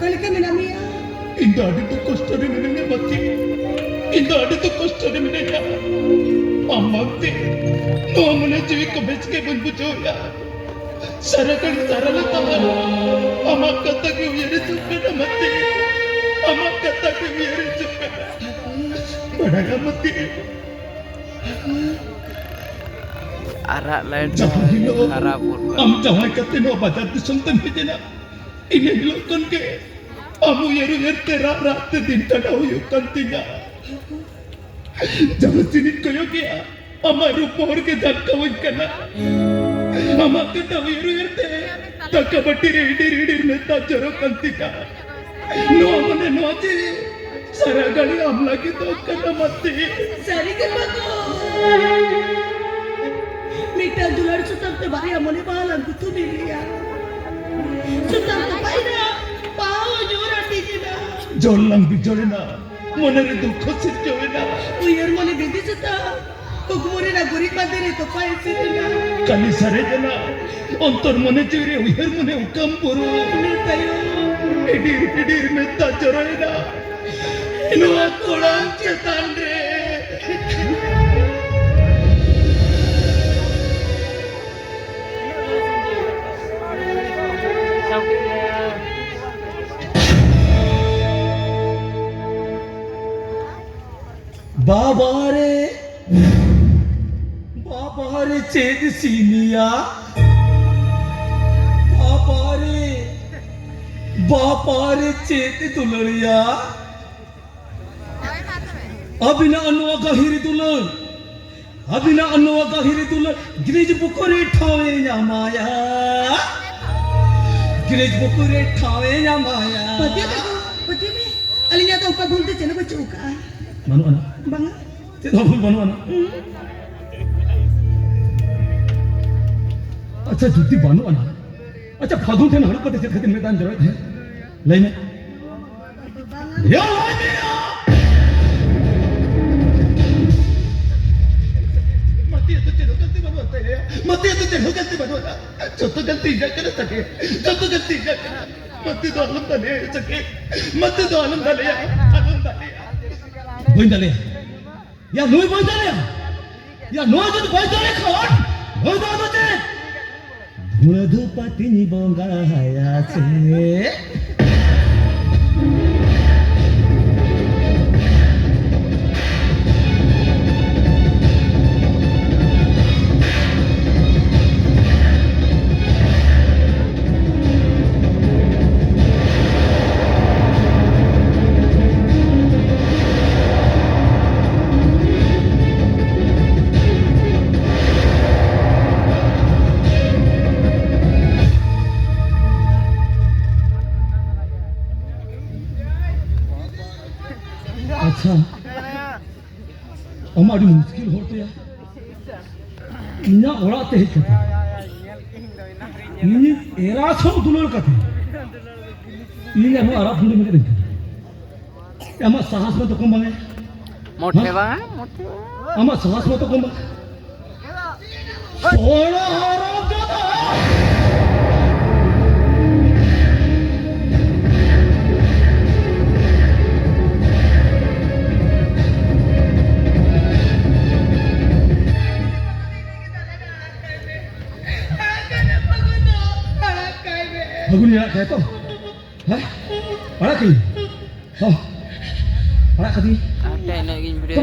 balik kami namin ya. Indah ada tuh kostar minenya mati. Indah ada tuh kostar minenya. Amante, no amane jiwi kabech ke bunbujo ya. Sarakan sarala tahan. Amak kata ke uyare chuppe na mati. Amak kata ke uyare chuppe na. Badaga mati. Arak lain Jangan hilo. arak pun. Am jangan kata no bajar disumtan hijena. Ini hilokan ke. Amu yaru yar tera rat din tada huyukan tinya. Jangan sini kayo kaya. Ama rupor ke dakkawan kana. Ama kata yaru yar te. Dakabati redi neta jorokan tinya. No amane no aje. Saragali am lagi to kana mati. Sari ke bago. Mita dular sutam te bari amone bahalan kutu milia. Sutam te paina. Pao jora tijina. Jolang bijole na. Monere dukho sirjoe na. Uyar mone bedi suta. Hukumore na gori badere to pae sirina. Kali sare jana. Ontor mone jure uyar mone ukam puru. Netayo. Edir meta joroe na. Ino akolang cetan re. बाबारे चेद सीनिया बापारे चेद दुलरिया अबिना अनुवा गहिरी दुलन गिरिज बुकुरे ठावे माया Pati ako. Pati mi. Alin niya itong pabunti siya na ba chuka? Manu anak Banga. manu anak अच्छा जुत्ती बानो अना अच्छा फादू थे ना हड़प पते चल खतिन मैदान जरूरत है लेने या लेने मती तो तेरे गलती बनवाते हैं मती तो तेरे गलती बनवाता जो तो गलती जा कर सके मती तो आलम डाले सके मती तो आलम डाले बोइंदाले या नोई बोइंदाले या नोई जो बोइंदाले खान नोई दादो चे Muradu-Patini bongga hayase. अच्छा हमारी मुश्किल होते हैं इन्ना ओराते हैं क्या इन्हीं एरा सब दुलर करते हैं इन्हीं हम आराम फुंडे में करते हैं हम साहस में तो कम बने मोटे bang, मोटे. हम साहस में तो कम बने सोना आराम जाता Bagus ya kayak itu, hah? Ada kali, oh, ada kali. Ada lagi video.